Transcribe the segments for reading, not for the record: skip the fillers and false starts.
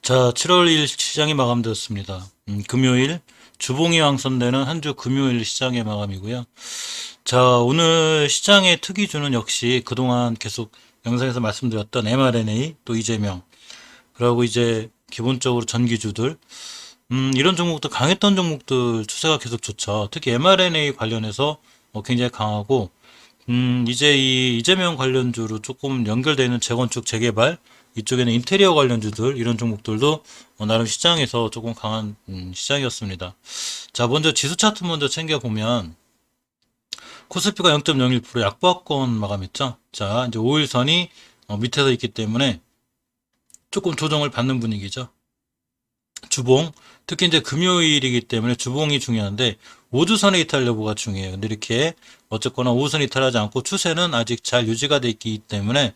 자, 7월 1일 시장이 마감되었습니다. 금요일 주봉이 왕선되는 한 주 금요일 시장의 마감이고요. 자, 오늘 시장의 특이주는 역시 그동안 계속 영상에서 말씀드렸던 mRNA 또 이재명 그리고 이제 기본적으로 전기주들 이런 종목들 강했던 종목들 추세가 계속 좋죠. 특히 mRNA 관련해서 굉장히 강하고 이제 이 이재명 관련주로 조금 연결되는 재건축 재개발 이쪽에는 인테리어 관련주들 이런 종목들도 나름 시장에서 조금 강한 시장이었습니다. 자, 먼저 지수 차트 먼저 챙겨보면 코스피가 0.01% 약보합권 마감했죠. 자, 이제 5일선이 밑에서 있기 때문에 조금 조정을 받는 분위기죠. 주봉, 특히 이제 금요일이기 때문에 주봉이 중요한데 5주선의 이탈 여부가 중요해요. 근데 이렇게 어쨌거나 5선 이탈하지 않고 추세는 아직 잘 유지가 돼 있기 때문에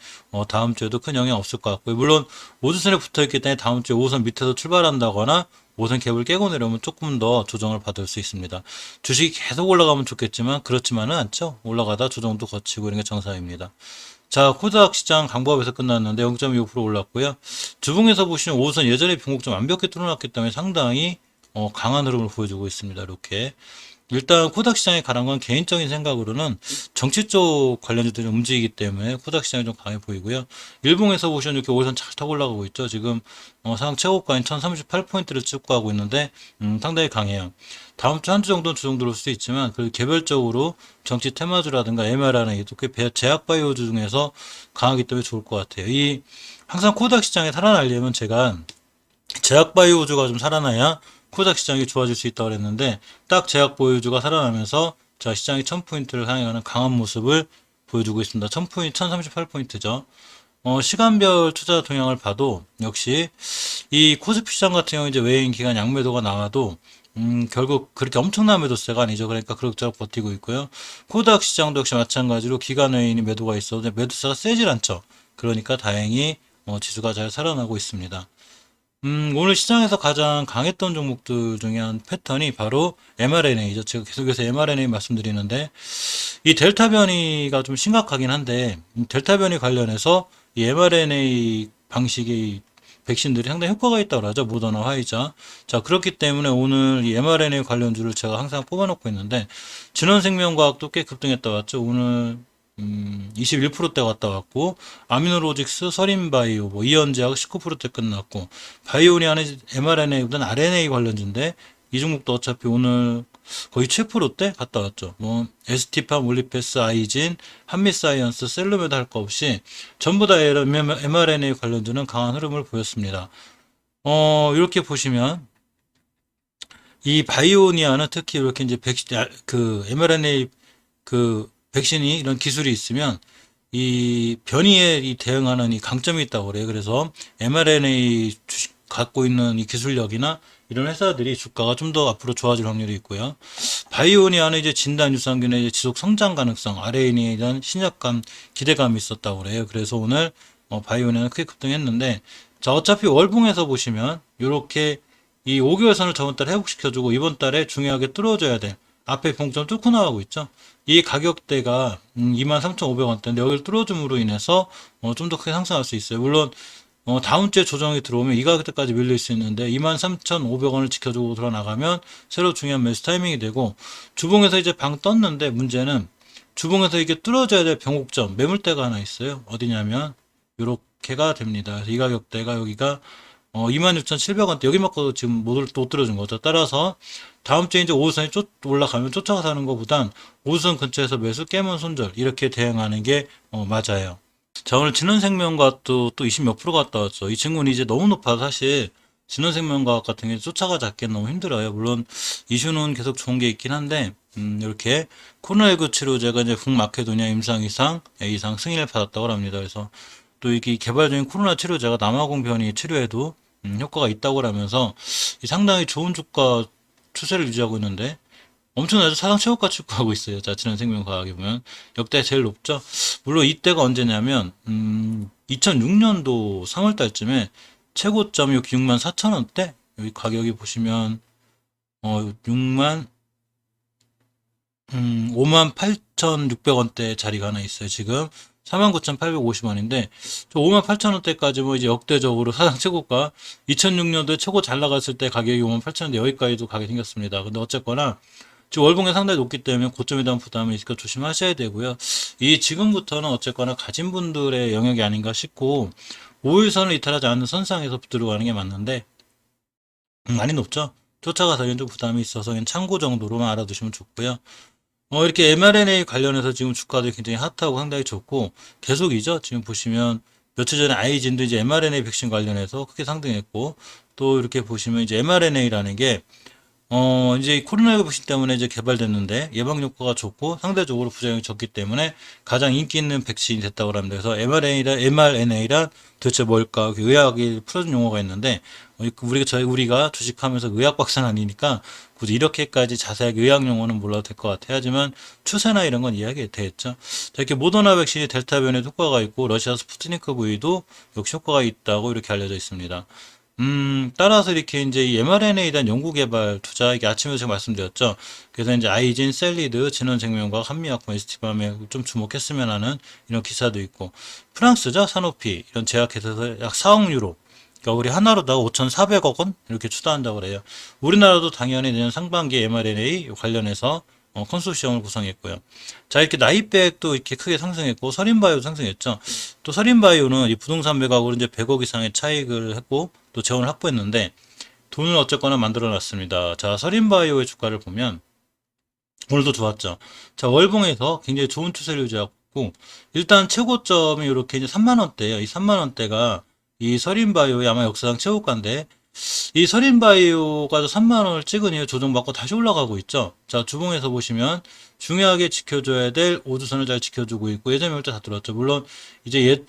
다음 주에도 큰 영향 없을 것 같고요. 물론 5주선에 붙어 있기 때문에 다음 주에 5선 밑에서 출발한다거나 5선 갭을 깨고 내려오면 조금 더 조정을 받을 수 있습니다. 주식이 계속 올라가면 좋겠지만 그렇지만은 않죠. 올라가다 조정도 거치고 이런 게 정상입니다. 자, 코스닥 시장 강보합에서 끝났는데 0.25% 올랐고요. 주봉에서 보시면 5선 예전에 변곡점 완벽히 뚫어놨기 때문에 상당히 강한 흐름을 보여주고 있습니다. 이렇게. 일단 코스닥 시장이 가는 건 개인적인 생각으로는 정치 쪽 관련주들이 움직이기 때문에 코스닥 시장이 좀 강해 보이고요. 일봉에서 보시면 이렇게 5선 잘 타고 올라가고 있죠. 지금 상황 최고가인 1038포인트를 찍고 가고 있는데 상당히 강해요. 다음 주 한 주 정도는 조정 들어올 수도 있지만 그 개별적으로 정치 테마주라든가 MR라는 게 제약바이오주 중에서 강하기 때문에 좋을 것 같아요. 이 항상 코스닥 시장에 살아나려면 제가 제약바이오주가 좀 살아나야 코스닥 시장이 좋아질 수 있다고 그랬는데 딱 제약바이오주가 살아나면서 자 시장이 1000포인트를 향해가는 강한 모습을 보여주고 있습니다. 1000포인트, 1038포인트죠. 시간별 투자 동향을 봐도 역시 이 코스피 시장 같은 경우 이제 외인 기간 양매도가 나와도 결국 그렇게 엄청난 매도세가 아니죠. 그러니까 그럭저럭 버티고 있고요. 코스닥 시장도 역시 마찬가지로 기간 외인이 매도가 있어도 매도세가 세질 않죠. 그러니까 다행히 지수가 잘 살아나고 있습니다. 오늘 시장에서 가장 강했던 종목들 중에 한 패턴이 바로 mRNA죠. 제가 계속해서 mRNA 말씀드리는데, 이 델타 변이가 좀 심각하긴 한데, 델타 변이 관련해서 이 mRNA 방식의 백신들이 상당히 효과가 있다고 하죠. 모더나, 화이자. 자, 그렇기 때문에 오늘 이 mRNA 관련주를 제가 항상 뽑아놓고 있는데, 진원생명과학도 꽤 급등했다 왔죠. 오늘 21%대 갔다 왔고 아미노로직스, 서린바이오, 뭐 이현제약 19%대 끝났고 바이오니 안에 mRNA보다는 RNA 관련주인데 이 종목도 어차피 오늘 거의 최프로때 갔다 왔죠. 뭐 ST팜, 올리페스, 아이진, 한미사이언스, 셀루메도 할 거 없이 전부 다 mRNA 관련주는 강한 흐름을 보였습니다. 이렇게 보시면 이 바이오니아는 특히 이렇게 이제 그 mRNA 그 백신이 이런 기술이 있으면 이 변이에 대응하는 이 강점이 있다고 그래요. 그래서 mRNA 갖고 있는 이 기술력이나 이런 회사들이 주가가 좀 더 앞으로 좋아질 확률이 있고요. 바이오니아는 이제 진단 유산균의 이제 지속 성장 가능성, RNA에 대한 신약감, 기대감이 있었다고 그래요. 그래서 오늘 바이오니아는 크게 급등했는데 자, 어차피 월봉에서 보시면 이렇게 이 5개월 선을 저번 달에 회복시켜주고 이번 달에 중요하게 뚫어줘야 돼. 앞에 봉점 뚫고 나가고 있죠. 이 가격대가 23,500원대인데 여기를 뚫어줌으로 인해서 좀 더 크게 상승할 수 있어요. 물론 다음 주에 조정이 들어오면 이 가격대까지 밀릴 수 있는데 23,500원을 지켜주고 들어나가면 새로 중요한 매수 타이밍이 되고 주봉에서 이제 방 떴는데 문제는 주봉에서 이게 뚫어져야 될 변곡점 매물대가 하나 있어요. 어디냐면 이렇게가 됩니다. 그래서 이 가격대가 여기가 26,700원대 여기 맞고 지금 못 들어준 거죠. 따라서 다음 주에 이제 5선이 올라가면 쫓아가서 하는 것보단 5선 근처에서 매수 깨면 손절 이렇게 대응하는 게 맞아요. 자, 오늘 진원생명과학 또 20 몇 프로 갔다 왔죠. 이 친구는 이제 너무 높아서 사실 진원생명과학 같은 게 쫓아가잡기는 너무 힘들어요. 물론 이슈는 계속 좋은 게 있긴 한데 이렇게 코로나19 치료제가 이제 북마케도니아 임상 이상 A상 승인을 받았다고 합니다. 그래서 또 이게 개발 중인 코로나 치료제가 남아공 변이 치료에도 효과가 있다고 하면서 상당히 좋은 주가 추세를 유지하고 있는데 엄청나죠. 사상 최고가 추구하고 있어요. 자, 진원생명과학에 보면 역대 제일 높죠. 물론 이때가 언제냐면 2006년도 3월 달쯤에 최고점이 64,000원대 여기 가격이 보시면 6만 58,600원대 자리가 하나 있어요. 지금 49,850원인데 58,000원대까지 뭐 이제 역대적으로 사상 최고가 2006년도에 최고 잘 나갔을 때 가격이 58,000원대 여기까지도 가게 생겼습니다. 근데 어쨌거나 지금 월봉이 상당히 높기 때문에 고점에 대한 부담이 있으니까 조심하셔야 되고요. 이 지금부터는 어쨌거나 가진 분들의 영역이 아닌가 싶고 5일선을 이탈하지 않는 선상에서 들어가는 게 맞는데 많이 높죠? 쫓아가서는 좀 부담이 있어서 그냥 참고 정도로만 알아두시면 좋고요. 이렇게 mRNA 관련해서 지금 주가도 굉장히 핫하고 상당히 좋고 계속이죠. 지금 보시면 며칠 전에 아이진도 이제 mRNA 백신 관련해서 크게 상승했고 또 이렇게 보시면 이제 mRNA라는 게 이제 코로나19 백신 때문에 이제 개발됐는데 예방 효과가 좋고 상대적으로 부작용이 적기 때문에 가장 인기 있는 백신이 됐다고 합니다. 그래서 mRNA란 도대체 뭘까? 의학이 풀어준 용어가 있는데 우리가 주식하면서 의학 박사는 아니니까 굳이 이렇게까지 자세하게 의학 용어는 몰라도 될 것 같아요. 하지만 추세나 이런 건 이해하게 되겠죠. 자, 이렇게 모더나 백신이 델타 변에 효과가 있고 러시아 스푸트니크 V도 역시 효과가 있다고 이렇게 알려져 있습니다. 따라서 이렇게 이제 이 mRNA에 대한 연구 개발 투자, 이게 아침에 제가 말씀드렸죠. 그래서 이제 아이진, 셀리드, 진원생명과학, 한미약품, ST밤에 좀 주목했으면 하는 이런 기사도 있고, 프랑스죠. 사노피, 이런 제약회사에서 약 4억 유로. 그러니까 우리 하나로다가 5,400억 원 이렇게 추도한다고 그래요. 우리나라도 당연히 내년 상반기에 mRNA 관련해서 컨소시엄을 구성했고요. 자, 이렇게 나이백도 이렇게 크게 상승했고, 서린바이오도 상승했죠. 또 서린바이오는 이 부동산 매각으로 이제 100억 이상의 차익을 했고, 또 재원을 확보했는데, 돈을 어쨌거나 만들어 놨습니다. 자, 서린바이오의 주가를 보면, 오늘도 좋았죠. 자, 월봉에서 굉장히 좋은 추세를 유지하고, 일단 최고점이 이렇게 이제 3만원대예요. 이 3만원대가 이 서린바이오의 아마 역사상 최고가인데, 이 서린바이오가 3만 원을 찍은 이후 조정받고 다시 올라가고 있죠. 자, 주봉에서 보시면 중요하게 지켜줘야 될 5주선을 잘 지켜주고 있고 예전 매물대 다 들어왔죠. 물론 이제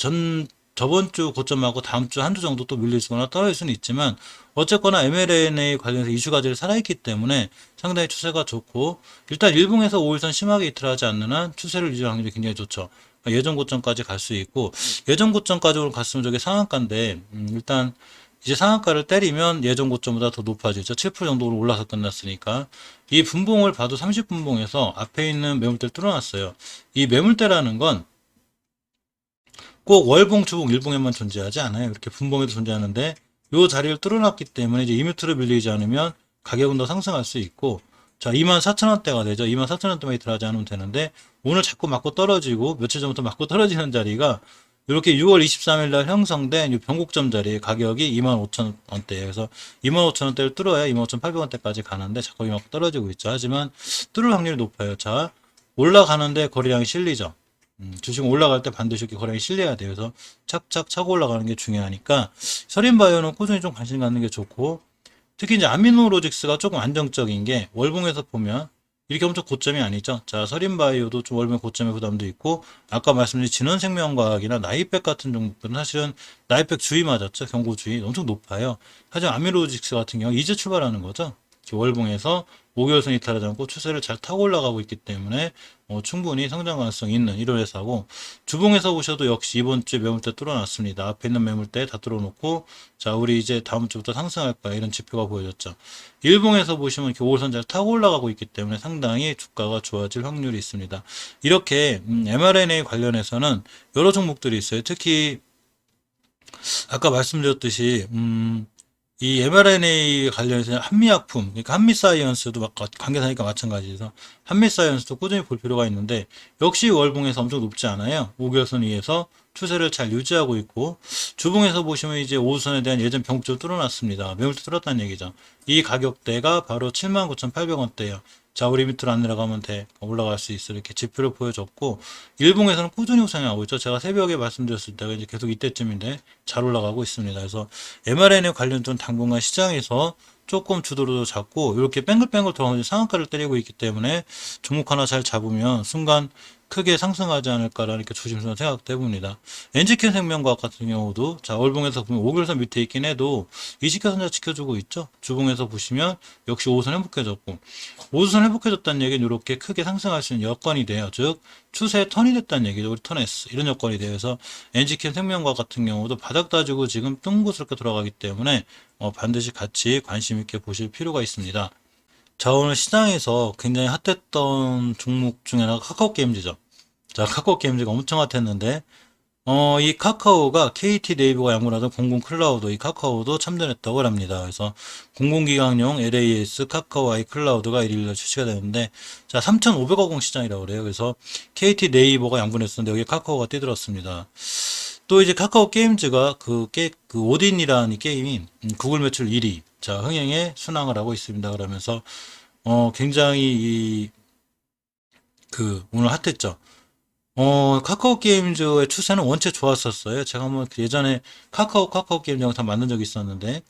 저번 주 고점 맞고 다음 주 한 주 정도 또 밀릴 수거나 떨어질 수는 있지만 어쨌거나 mRNA 관련해서 이슈가 늘 살아있기 때문에 상당히 추세가 좋고 일단 일봉에서 5일선 심하게 이틀하지 않는 한 추세를 유지할 확률이 굉장히 좋죠. 예전 고점까지 갈 수 있고 예전 고점까지 갔으면 저게 상한가인데 일단 이제 상한가를 때리면 예전 고점보다 더 높아지죠. 7% 정도로 올라서 끝났으니까. 이 분봉을 봐도 30분봉에서 앞에 있는 매물대를 뚫어놨어요. 이 매물대라는 건 꼭 월봉, 주봉, 일봉에만 존재하지 않아요. 이렇게 분봉에도 존재하는데 이 자리를 뚫어놨기 때문에 이제 이 밑으로 밀리지 않으면 가격은 더 상승할 수 있고 자, 24,000원대가 되죠. 24,000원대만 이틀하지 않으면 되는데 오늘 자꾸 맞고 떨어지고 며칠 전부터 맞고 떨어지는 자리가 이렇게 6월 23일 날 형성된 이 변곡점 자리의 가격이 25,000원대예요. 그래서 25,000원대를 뚫어야 25,800원대까지 가는데 자꾸 막 떨어지고 있죠. 하지만 뚫을 확률이 높아요. 자, 올라가는데 거래량이 실리죠. 주식은 올라갈 때 반드시 이렇게 거래량이 실려야 돼요. 그래서 착착 차고 올라가는 게 중요하니까 서린바이오는 꾸준히 좀 관심 갖는 게 좋고 특히 이제 아미노로직스가 조금 안정적인 게 월봉에서 보면 이렇게 엄청 고점이 아니죠. 자, 서린바이오도 좀 월봉 고점의 부담도 있고 아까 말씀드린 진원생명과학이나 나이백 같은 종목들은 사실은 나이백 주의 맞았죠. 경고주의 엄청 높아요. 하지만 아미노로직스 같은 경우 이제 출발하는 거죠. 월봉에서 5개월선 이탈하지 않고 추세를 잘 타고 올라가고 있기 때문에 충분히 성장 가능성이 있는 이런 회사고 주봉에서 보셔도 역시 이번 주에 매물대 뚫어놨습니다. 앞에 있는 매물대 다 뚫어놓고 자 우리 이제 다음 주부터 상승할 거야 이런 지표가 보여졌죠. 일봉에서 보시면 이렇게 5월선 잘 타고 올라가고 있기 때문에 상당히 주가가 좋아질 확률이 있습니다. 이렇게 mRNA 관련해서는 여러 종목들이 있어요. 특히 아까 말씀드렸듯이 이 mRNA 관련해서 한미약품, 그러니까 한미사이언스도 관계사니까 마찬가지에서 한미사이언스도 꾸준히 볼 필요가 있는데 역시 월봉에서 엄청 높지 않아요. 5개월선 위에서 추세를 잘 유지하고 있고 주봉에서 보시면 이제 5선에 대한 예전 병목줄 뚫어놨습니다. 매물도 뚫었다는 얘기죠. 이 가격대가 바로 79,800원대예요. 자, 우리 밑으로 안 내려가면 돼. 올라갈 수 있어. 이렇게 지표를 보여줬고, 일봉에서는 꾸준히 우상향하고 있죠. 제가 새벽에 말씀드렸을 때가 이제 계속 이때쯤인데 잘 올라가고 있습니다. 그래서 mRNA 관련된 당분간 시장에서 조금 주도를 잡고 이렇게 뱅글뱅글 돌아오는 상한가를 때리고 있기 때문에 종목 하나 잘 잡으면 순간 크게 상승하지 않을까라는 이렇게 조심스러운 생각도 해봅니다. 엔지케 생명과학 같은 경우도 자 월봉에서 보면 5개월선 밑에 있긴 해도 이직화선자 지켜주고 있죠. 주봉에서 보시면 역시 5선 회복해졌고 5선 회복해졌다는 얘기는 이렇게 크게 상승할 수 있는 여건이 돼요. 즉 추세 턴이 됐다는 얘기죠. 우리 턴했어 이런 여건이 돼요. 그래서 엔지케 생명과학 같은 경우도 바닥 다지고 지금 뜬구스럽게 돌아가기 때문에 반드시 같이 관심 있게 보실 필요가 있습니다. 자, 오늘 시장에서 굉장히 핫했던 종목 중에 하나가 카카오 게임즈죠. 자, 카카오 게임즈가 엄청 핫했는데, 이 카카오가 KT 네이버가 양분하던 공공 클라우드, 이 카카오도 참전했다고 합니다. 그래서 공공기관용 LAS 카카오 아이 클라우드가 1일날 출시가 되는데, 자, 3,500억 원 시장이라고 그래요. 그래서 KT 네이버가 양분했었는데, 여기 카카오가 뛰들었습니다. 또 이제 카카오 게임즈가 그 오딘이라는 이 게임이 구글 매출 1위, 자, 흥행에 순항을 하고 있습니다. 그러면서, 굉장히 오늘 핫했죠. 카카오 게임즈의 추세는 원체 좋았었어요. 제가 한번 예전에 카카오 게임 영상 만든 적이 있었는데,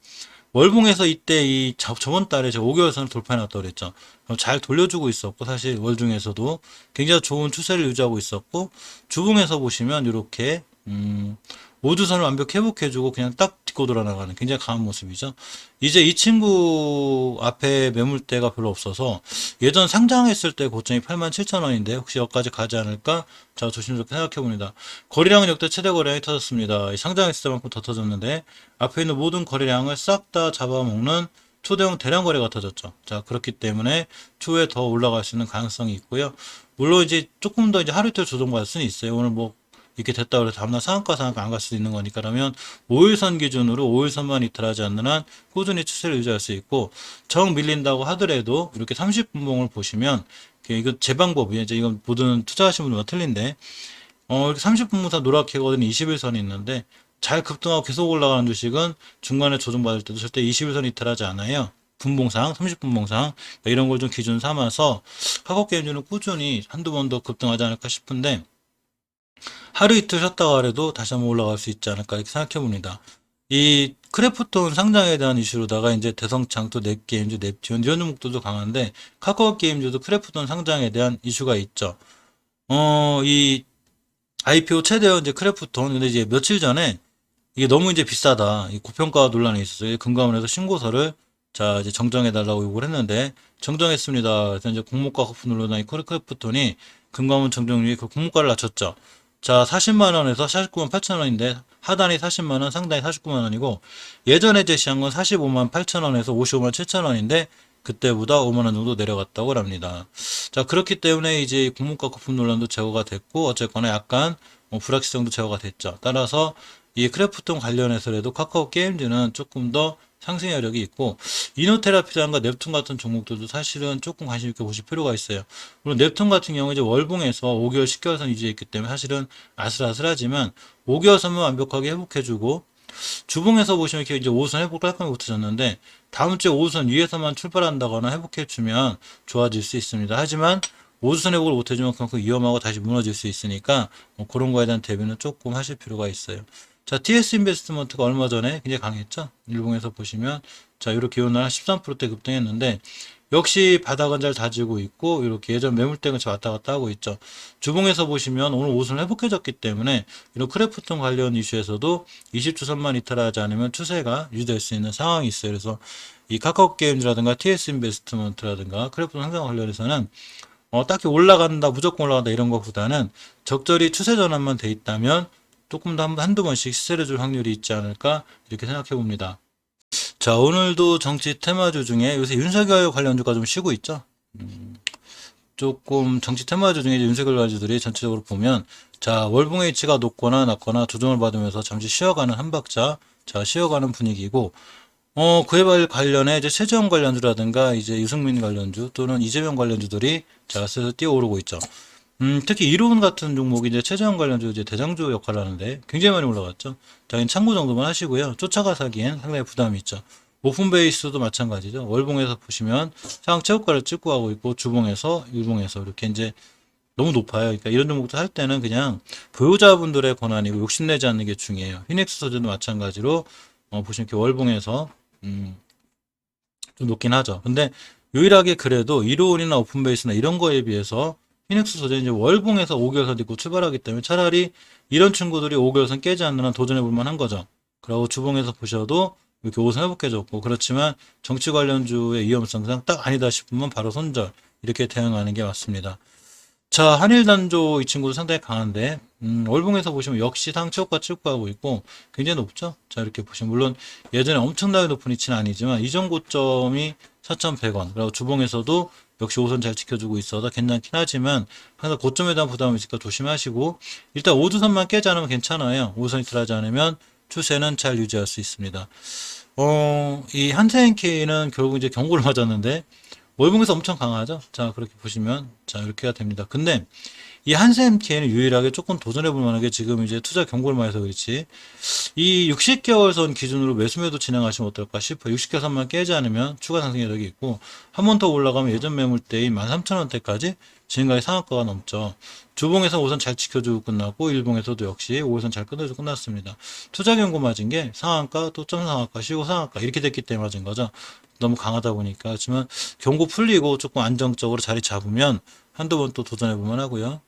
월봉에서 이때 저번 달에 제가 5개월 선을 돌파해놨다고 그랬죠. 잘 돌려주고 있었고, 사실 월중에서도 굉장히 좋은 추세를 유지하고 있었고, 주봉에서 보시면 이렇게, 5주선을 완벽히 회복해주고 그냥 딱 딛고 돌아나가는 굉장히 강한 모습이죠. 이제 이 친구 앞에 매물대가 별로 없어서 예전 상장했을 때 고점이 87,000원인데 혹시 여기까지 가지 않을까? 자, 조심스럽게 생각해봅니다. 거래량은 역대 최대 거래량이 터졌습니다. 상장했을 때만큼 더 터졌는데 앞에 있는 모든 거래량을 싹 다 잡아먹는 초대형 대량 거래가 터졌죠. 자, 그렇기 때문에 추후에 더 올라갈 수 있는 가능성이 있고요. 물론 이제 조금 더 이제 하루 이틀 조정받을 수는 있어요. 오늘 뭐 이렇게 됐다 그래서 다음날 상한가 안 갈 수도 있는 거니까. 그러면 5일선 기준으로 5일선만 이탈하지 않는 한 꾸준히 추세를 유지할 수 있고, 정 밀린다고 하더라도 이렇게 30분봉을 보시면 이거 제 방법이에요. 이제 이건 모든 투자하시는 분들과 틀린데, 이렇게 30분봉사 노랗게거든요. 21선이 있는데 잘 급등하고 계속 올라가는 주식은 중간에 조정받을 때도 절대 21선 이탈하지 않아요. 분봉상, 30분봉상 이런 걸 좀 기준 삼아서 카카오 게임즈는 꾸준히 한두 번 더 급등하지 않을까 싶은데, 하루 이틀 쉬었다가 그래도 다시 한번 올라갈 수 있지 않을까 이렇게 생각해 봅니다. 이 크래프톤 상장에 대한 이슈로다가 이제 대성창 또 넷게임즈, 넵튠 이런 종목들도 강한데 카카오 게임즈도 크래프톤 상장에 대한 이슈가 있죠. 이 IPO 최대형 이제 크래프톤, 근데 이제 며칠 전에 이게 너무 이제 비싸다, 이 고평가 논란이 있었어요. 금감원에서 신고서를 자 이제 정정해 달라고 요구를 했는데 정정했습니다. 그래서 이제 공모가 거품 눌러난 이 크래프톤이 금감원 정정률이 그 공모가를 낮췄죠. 자, 40만 원에서 49만 8천 원인데 하단이 40만 원, 상단이 49만 원이고, 예전에 제시한 건 45만 8천 원에서 55만 7천 원인데 그때보다 5만 원 정도 내려갔다고 합니다. 자, 그렇기 때문에 이제 공모가 거품 논란도 제거가 됐고, 어쨌거나 약간 불확실성도 제거가 됐죠. 따라서 이 크래프톤 관련해서라도 카카오 게임즈는 조금 더 상승 여력이 있고, 이노테라피단과 넵툰 같은 종목들도 사실은 조금 관심 있게 보실 필요가 있어요. 물론 넵툰 같은 경우 이제 월봉에서 5개월, 10개월선 유지했기 때문에 사실은 아슬아슬하지만 5개월선만 완벽하게 회복해주고, 주봉에서 보시면 이렇게 이제 5선 회복 깔끔하게 못하셨는데 다음 주에 5선 위에서만 출발한다거나 회복해주면 좋아질 수 있습니다. 하지만 5선 회복을 못해주면 그만큼 위험하고 다시 무너질 수 있으니까 그런 거에 대한 대비는 조금 하실 필요가 있어요. 자, TS 인베스트먼트가 얼마 전에 굉장히 강했죠. 일봉에서 보시면 자, 이렇게 오늘 13%대 급등했는데 역시 바닥은 잘 다지고 있고 이렇게 예전 매물대 근처 왔다 갔다 하고 있죠. 주봉에서 보시면 오늘 5선 회복해졌기 때문에 이런 크래프톤 관련 이슈에서도 20주선만 이탈하지 않으면 추세가 유지될 수 있는 상황이 있어요. 그래서 이 카카오 게임즈라든가 TS 인베스트먼트라든가 크래프톤 상장 관련해서는 딱히 올라간다, 무조건 올라간다 이런 것보다는 적절히 추세 전환만 돼 있다면 조금 더 한두 번씩 시세를 줄 확률이 있지 않을까 이렇게 생각해 봅니다. 자, 오늘도 정치 테마주 중에 요새 윤석열 관련주가 좀 쉬고 있죠. 조금 정치 테마주 중에 윤석열 관련주들이 전체적으로 보면 자, 월봉 H가 높거나 낮거나 조정을 받으면서 잠시 쉬어가는 한 박자, 자, 쉬어가는 분위기고, 그에 관련해 이제 최재형 관련주라든가 이제 유승민 관련주 또는 이재명 관련주들이 자, 슬슬 뛰어오르고 있죠. 특히 이로운 같은 종목이 이제 최저항 관련주 이제 대장주 역할을 하는데 굉장히 많이 올라갔죠. 당연히 참고 정도만 하시고요. 쫓아가서 하기엔 상당히 부담이 있죠. 오픈 베이스도 마찬가지죠. 월봉에서 보시면 상황 최고가를 찍고 하고 있고, 주봉에서, 일봉에서 이렇게 이제 너무 높아요. 그러니까 이런 종목도 할 때는 그냥 보유자분들의 권한이고 욕심내지 않는 게 중요해요. 피닉스 소재도 마찬가지로 보시면 이렇게 월봉에서 좀 높긴 하죠. 근데 유일하게 그래도 이로운이나 오픈 베이스나 이런 거에 비해서 피닉스 소재는 이제 월봉에서 5개월선 딛고 출발하기 때문에 차라리 이런 친구들이 5개월선 깨지 않는 한 도전해 볼 만한 거죠. 그리고 주봉에서 보셔도 이렇게 5선 회복해줬고, 그렇지만 정치 관련주의 위험성상 딱 아니다 싶으면 바로 손절, 이렇게 대응하는 게 맞습니다. 자, 한일단조 이 친구도 상당히 강한데, 월봉에서 보시면 역시 상체호가 찍고하고 있고 굉장히 높죠. 자, 이렇게 보시면 물론 예전에 엄청나게 높은 위치는 아니지만 이전 고점이 4,100원, 그리고 주봉에서도 역시 5선 잘 지켜주고 있어서 괜찮긴 하지만 항상 고점에 대한 부담이 있으니까 조심하시고 일단 5주선만 깨지 않으면 괜찮아요. 5선 이탈하지 않으면 추세는 잘 유지할 수 있습니다. 이 한세인케이는 결국 이제 경고를 맞았는데 월봉에서 엄청 강하죠. 자, 그렇게 보시면 자, 이렇게 해야 됩니다. 근데 이 한세인케이는 유일하게 조금 도전해 볼 만한 게 지금 이제 투자 경고를 많이 해서 그렇지 이 60개월 선 기준으로 매수매도 진행하시면 어떨까 싶어요. 60개월 선만 깨지 않으면 추가 상승 여력이 있고 한 번 더 올라가면 예전 매물대인 13,000원대까지 지금까지 상한가가 넘죠. 주봉에서 5선 잘 지켜주고 끝났고 일봉에서도 역시 5선 잘 끊어주고 끝났습니다. 투자 경고 맞은 게 상한가 또 점 상한가 쉬고 상한가 이렇게 됐기 때문에 맞은 거죠. 너무 강하다 보니까. 하지만 경고 풀리고 조금 안정적으로 자리 잡으면 한두 번 또 도전해 보면 하고요.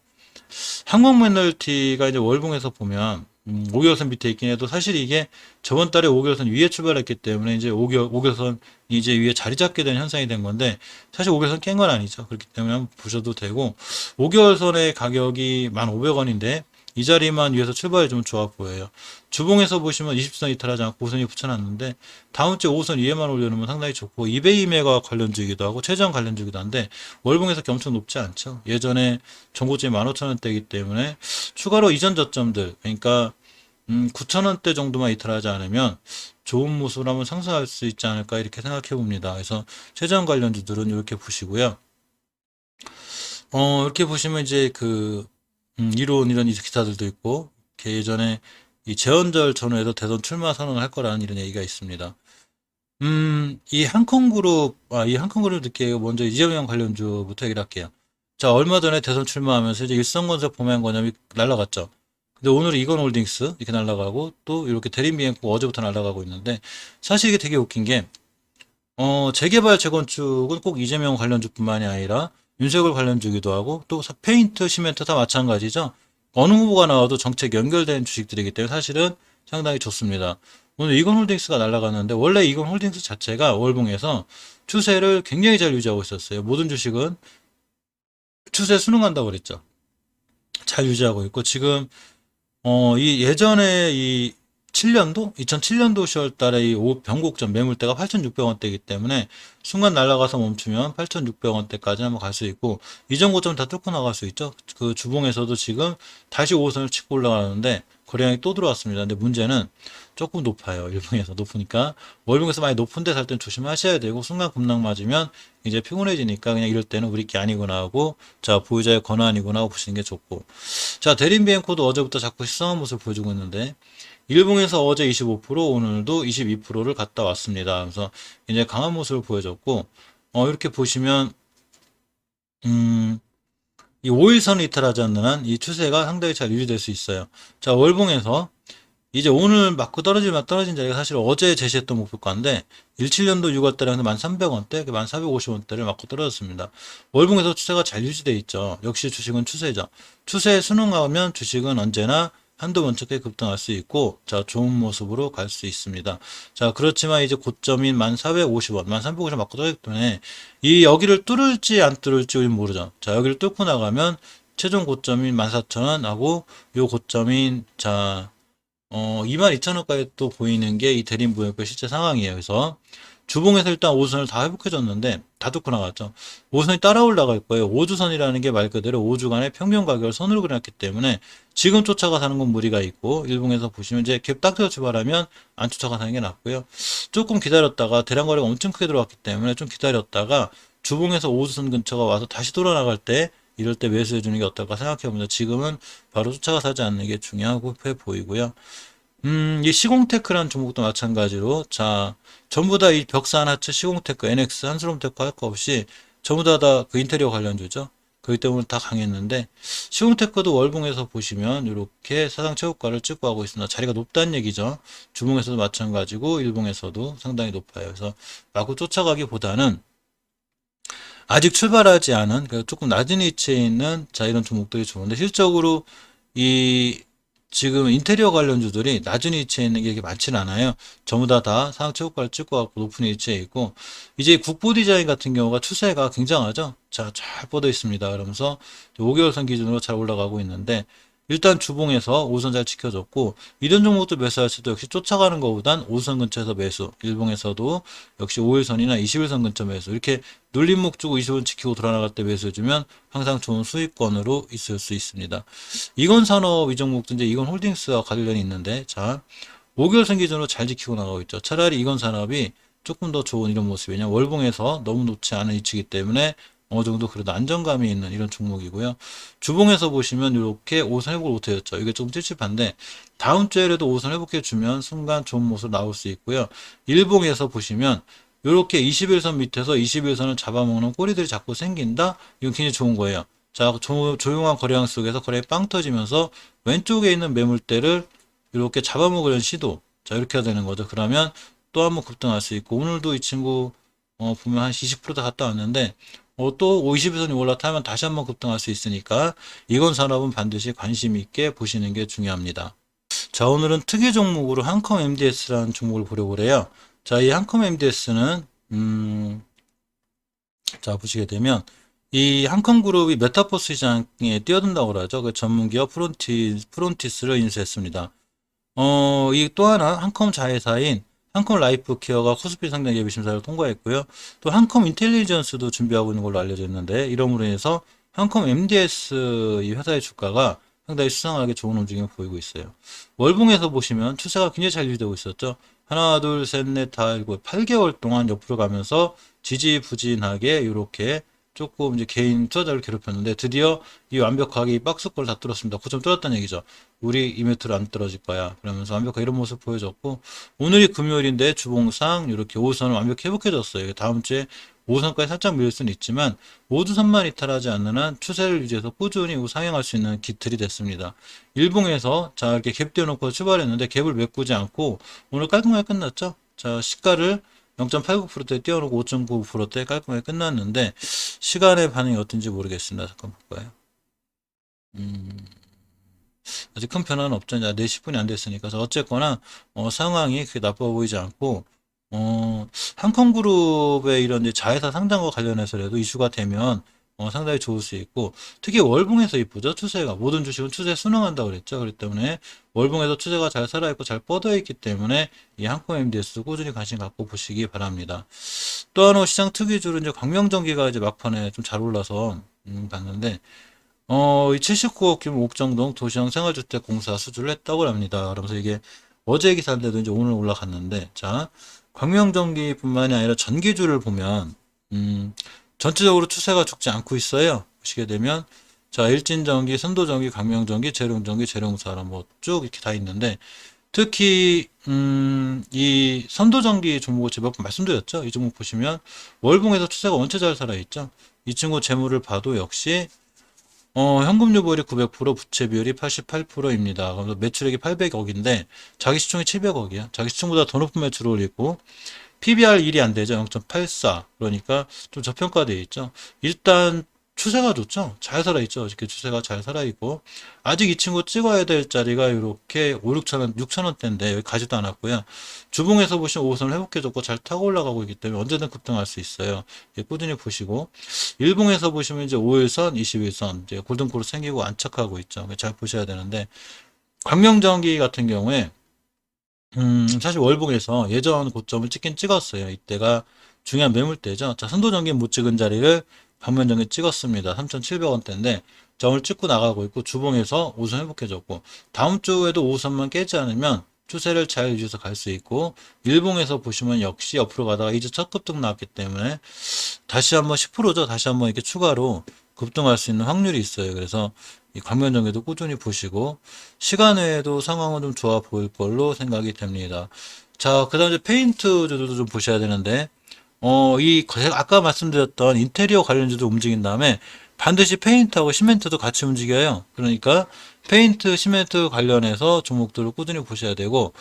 항공매널티가 이제 월봉에서 보면 5개월선 밑에 있긴 해도 사실 이게 저번 달에 5개월선 위에 출발했기 때문에 이제 5개월선 이제 위에 자리 잡게 된 현상이 된 건데 사실 5개월선 깬 건 아니죠. 그렇기 때문에 한번 보셔도 되고 5개월선의 가격이 1,500원인데 이 자리만 위에서 출발해 주면 좋아 보여요. 주봉에서 보시면 20선 이탈하지 않고 5선이 붙여놨는데 다음 주에 5선 위에만 올려놓으면 상당히 좋고 이베이메가 관련주이기도 하고 최저한 관련주이기도 한데 월봉에서 엄청 높지 않죠. 예전에 정고점이 15,000원대이기 때문에 추가로 이전 저점들 그러니까 9,000원대 정도만 이탈하지 않으면 좋은 모습을 한번 상승할 수 있지 않을까 이렇게 생각해 봅니다. 그래서 최저한 관련주들은 이렇게 보시고요. 이렇게 보시면 이제 이론 이런 기사들도 있고 예전에 이 재헌절 전후에도 대선 출마 선언을 할 거라는 이런 얘기가 있습니다. 이 한콩그룹 듣기에 먼저 이재명 관련주부터 얘기를 할게요. 자, 얼마 전에 대선 출마하면서 이제 일성건설 범행관념이 날라갔죠. 근데 오늘 이건홀딩스 이렇게 날라가고 또 이렇게 대림비행고 어제부터 날라가고 있는데 사실 이게 되게 웃긴 게 재개발 재건축은 꼭 이재명 관련주뿐만이 아니라 윤석열 관련주기도 하고 또 페인트, 시멘트 다 마찬가지죠. 어느 후보가 나와도 정책 연결된 주식들이기 때문에 사실은 상당히 좋습니다. 오늘 이건홀딩스가 날아갔는데 원래 이건홀딩스 자체가 월봉에서 추세를 굉장히 잘 유지하고 있었어요. 모든 주식은 추세 순응한다고 그랬죠. 잘 유지하고 있고 지금 이 예전에 이 7년도 2007년도 10월 달에 이 변곡점 매물대가 8,600원대이기 때문에 순간 날아가서 멈추면 8,600원대까지 한번 갈 수 있고 이전 고점 다 뚫고 나갈 수 있죠. 그 주봉에서도 지금 다시 5선을 치고 올라가는데 거래량이 또 들어왔습니다. 근데 문제는 조금 높아요. 일봉에서 높으니까 월봉에서 많이 높은데 살 땐 조심하셔야 되고 순간 급락 맞으면 이제 피곤해지니까 그냥 이럴 때는 우리 게 아니구나 하고 자 보유자의 권한이구나 하고 보시는 게 좋고 자 대림비행코도 어제부터 자꾸 시성한 모습을 보여주고 있는데 일봉에서 어제 25% 오늘도 22%를 갔다 왔습니다. 그래서 이제 강한 모습을 보여줬고 이렇게 보시면 이 5일선을 이탈하지 않는 한 이 추세가 상당히 잘 유지될 수 있어요. 자 월봉에서 이제 오늘 맞고 떨어진 자리가 사실 어제 제시했던 목표가인데 17년도 6월달에 1,300원대, 1,450원대를 맞고 떨어졌습니다. 월봉에서 추세가 잘 유지되어 있죠. 역시 주식은 추세죠. 추세에 순응하면 주식은 언제나 한두 번쯤에 급등할 수 있고 자 좋은 모습으로 갈 수 있습니다. 자 그렇지만 이제 고점인 1,450원, 1,350원 맞고 떨어졌기 때문에 이 여기를 뚫을지 안 뚫을지 우리는 모르죠. 자 여기를 뚫고 나가면 최종 고점인 14,000원 하고 요 고점인 22,000원까지 또 보이는 게 이 대림부의 실제 상황이에요. 그래서 주봉에서 일단 5선을 다 회복해줬는데 다 뚫고 나갔죠. 5선이 따라 올라갈 거예요. 5주선이라는 게 말 그대로 5주간의 평균 가격을 선으로 그려놨기 때문에 지금 쫓아가 사는 건 무리가 있고 일봉에서 보시면 이제 갭 딱 떼어 출발하면 안 쫓아가 사는 게 낫고요. 조금 기다렸다가 대량 거래가 엄청 크게 들어왔기 때문에 좀 기다렸다가 주봉에서 5주선 근처가 와서 다시 돌아나갈 때 이럴 때 매수해 주는 게 어떨까 생각해 봅니다. 지금은 바로 쫓아가 사지 않는 게 중요하고 해 보이고요. 이 시공테크라는 종목도 마찬가지로 자 전부 다 이 벽산 하츠 시공테크 NX 한스롬테크 할 거 없이 전부 다 그 인테리어 관련주죠. 그렇기 때문에 다 강했는데 시공테크도 월봉에서 보시면 이렇게 사상 최고가를 찍고 하고 있습니다. 자리가 높다는 얘기죠. 주봉에서도 마찬가지고 일봉에서도 상당히 높아요. 그래서 마구 쫓아가기보다는 아직 출발하지 않은 조금 낮은 위치에 있는 자 이런 종목들이 좋은데 실적으로 이 지금 인테리어 관련주들이 낮은 위치에 있는 게 이렇게 많지는 않아요. 전부 다 상하 최고가를 찍고 갖고 높은 위치에 있고 이제 국보 디자인 같은 경우가 추세가 굉장하죠. 자, 잘 뻗어 있습니다. 그러면서 5개월선 기준으로 잘 올라가고 있는데 일단 주봉에서 5선 잘 지켜줬고, 이런 종목도 매수할 수도 역시 쫓아가는 것보단 5선 근처에서 매수, 일봉에서도 역시 5일선이나 21선 근처 매수, 이렇게 눌림목 주고 20원 지키고 돌아나갈 때 매수해주면 항상 좋은 수익권으로 있을 수 있습니다. 이건 산업 이 종목도 이제 이건 홀딩스와 관련이 있는데, 자, 5개월선 기준으로 잘 지키고 나가고 있죠. 차라리 이건 산업이 조금 더 좋은 이런 모습이, 왜냐면 월봉에서 너무 높지 않은 위치이기 때문에 어느 정도 그래도 안정감이 있는 이런 종목이고요. 주봉에서 보시면 이렇게 5선 회복을 못해줬죠. 이게 좀 찝찝한데 다음 주에라도 5선 회복해주면 순간 좋은 모습 나올 수 있고요. 일봉에서 보시면 이렇게 21선 밑에서 21선을 잡아먹는 꼬리들이 자꾸 생긴다? 이건 굉장히 좋은 거예요. 자, 조용한 거래량 속에서 거래에 빵 터지면서 왼쪽에 있는 매물대를 이렇게 잡아먹으려는 시도. 자, 이렇게 해야 되는 거죠. 그러면 또 한번 급등할 수 있고, 오늘도 이 친구, 보면 한 20%다 갔다 왔는데, 또 50선이 올라타면 다시 한번 급등할 수 있으니까, 이건 산업은 반드시 관심 있게 보시는 게 중요합니다. 자, 오늘은 특이 종목으로 한컴 MDS라는 종목을 보려고 그래요. 자, 이 한컴 MDS는, 자, 보시게 되면, 이 한컴그룹이 메타버스 시장에 뛰어든다고 그러죠. 그 전문기업 프론티스를 인수했습니다. 이 또 하나 한컴 자회사인 한컴 라이프 케어가 코스피 상장 예비 심사를 통과했고요. 또 한컴 인텔리전스도 준비하고 있는 걸로 알려져 있는데 이러므로 인해서 한컴 MDS 이 회사의 주가가 상당히 수상하게 좋은 움직임을 보이고 있어요. 월봉에서 보시면 추세가 굉장히 잘 유지되고 있었죠. 하나, 둘, 셋, 넷, 다, 일곱, 8개월 동안 옆으로 가면서 지지부진하게 이렇게 조금 이제 개인 투자자를 괴롭혔는데 드디어 이 완벽하게 이 박스권을 다 뚫었습니다. 9점 뚫었다는 얘기죠. 우리 이 매트로 안 떨어질 거야. 그러면서 완벽하게 이런 모습 보여줬고 오늘이 금요일인데 주봉상 이렇게 5선을 완벽히 회복해줬어요. 다음 주에 5선까지 살짝 밀릴 수는 있지만 모두 선만 이탈하지 않는 한 추세를 유지해서 꾸준히 상향할 수 있는 기틀이 됐습니다. 일봉에서 자 이렇게 갭 띄워놓고 출발했는데 갭을 메꾸지 않고 오늘 깔끔하게 끝났죠. 자 시가를 0.89%대 띄워놓고 5.9%대 깔끔하게 끝났는데 시간의 반응이 어떤지 모르겠습니다. 잠깐 볼까요? 아직 큰 변화는 없죠. 이제 4시 10분이 안 됐으니까. 그래서 어쨌거나 상황이 그렇게 나빠 보이지 않고 한컴그룹의 이런 이제 자회사 상장과 관련해서라도 이슈가 되면 상당히 좋을 수 있고 특히 월봉에서 이쁘죠. 추세가 모든 주식은 추세에 순응한다고 그랬죠. 그렇기 때문에 월봉에서 추세가 잘 살아있고 잘 뻗어있기 때문에 이 한컴 MDS 꾸준히 관심 갖고 보시기 바랍니다. 또 하나 시장 특이주로 이제 광명전기가 이제 막판에 좀 잘 올라서 봤는데 이 79억 규모 옥정동 도시형 생활주택공사 수주를 했다고 합니다. 그러면서 이게 어제 기사인데도 이제 오늘 올라갔는데, 자, 광명전기뿐만이 아니라 전기주를 보면, 전체적으로 추세가 죽지 않고 있어요. 보시게 되면, 자, 일진전기, 선도전기, 광명전기, 재룡전기, 재룡사람 뭐 쭉 이렇게 다 있는데, 특히, 이 선도전기 종목을 제가 몇 번 말씀드렸죠. 이 종목 보시면, 월봉에서 추세가 원체 잘 살아있죠. 이 친구 재물을 봐도 역시 현금 유보율이 900%, 부채 비율이 88%입니다. 그래서 매출액이 800억인데 자기 시총이 700억이야. 자기 시총보다 더 높은 매출을 올리고 PBR 1이 안 되죠. 0.84. 그러니까 좀 저평가되어 있죠. 일단 추세가 좋죠. 잘 살아있죠. 이렇게 추세가 잘 살아있고 아직 이 친구 찍어야 될 자리가 이렇게 5, 6천원, 6천원대인데 여기 가지도 않았고요. 주봉에서 보시면 5선을 회복해줬고 잘 타고 올라가고 있기 때문에 언제든 급등할 수 있어요. 꾸준히 보시고 일봉에서 보시면 이제 5일선, 21선 이제 골든코로 생기고 안착하고 있죠. 잘 보셔야 되는데 광명전기 같은 경우에 사실 월봉에서 예전 고점을 찍긴 찍었어요. 이때가 중요한 매물대죠. 자, 선도전기 못 찍은 자리를 방면전기 찍었습니다. 3,700원대인데 점을 찍고 나가고 있고 주봉에서 5선 회복해줬고 다음 주에도 5선만 깨지 않으면 추세를 잘 유지해서 갈 수 있고 일봉에서 보시면 역시 옆으로 가다가 이제 첫 급등 나왔기 때문에 다시 한번 10%죠. 다시 한번 이렇게 추가로 급등할 수 있는 확률이 있어요. 그래서 이 광면전기도 꾸준히 보시고 시간 외에도 상황은 좀 좋아 보일 걸로 생각이 됩니다. 자, 그 다음 이제 페인트주들도 좀 보셔야 되는데 제가 아까 말씀드렸던 인테리어 관련주도 움직인 다음에 반드시 페인트하고 시멘트도 같이 움직여요. 그러니까 페인트, 시멘트 관련해서 종목들을 꾸준히 보셔야 되고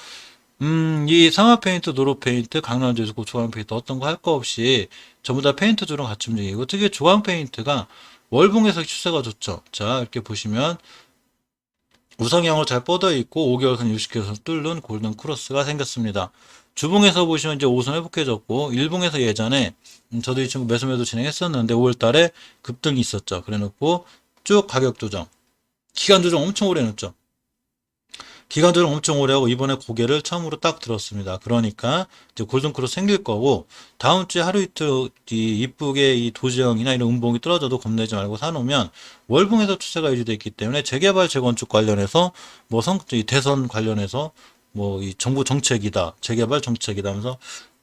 이 상하 페인트, 노로 페인트, 강남제수, 고초광 페인트 어떤 거 할 거 없이 전부 다 페인트주랑 같이 움직이고 특히 조광 페인트가 월봉에서 추세가 좋죠. 자, 이렇게 보시면 우상향으로 잘 뻗어 있고 5개월선, 60개월선 뚫는 골든 크로스가 생겼습니다. 주봉에서 보시면 이제 5선 회복해졌고 일봉에서 예전에 저도 이 친구 매수 진행했었는데 5월 달에 급등이 있었죠. 그래 놓고 쭉 가격 조정. 기간 조정 엄청 오래 했죠. 기간 조정 엄청 오래 하고 이번에 고개를 처음으로 딱 들었습니다. 그러니까 이제 골든크로스 생길 거고 다음 주에 하루 이틀 이쁘게 이 도지형이나 이런 음봉이 떨어져도 겁내지 말고 사놓으면 월봉에서 추세가 유지돼 있기 때문에 재개발 재건축 관련해서 뭐 이 대선 관련해서 뭐 이 정부 정책이다 재개발 정책이다 하면서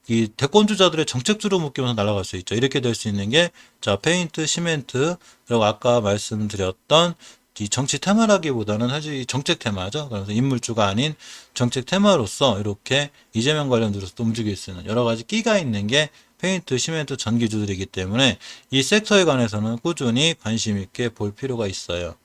이 대권주자들의 정책주로 묶이면서 날아갈 수 있죠. 이렇게 될 수 있는 게, 자, 페인트, 시멘트, 그리고 아까 말씀드렸던 이 정치 테마라기보다는 사실 이 정책 테마죠. 그래서 인물주가 아닌 정책 테마로서 이렇게 이재명 관련주로서 또 움직일 수 있는 여러 가지 끼가 있는 게 페인트, 시멘트, 전기주들이기 때문에 이 섹터에 관해서는 꾸준히 관심 있게 볼 필요가 있어요.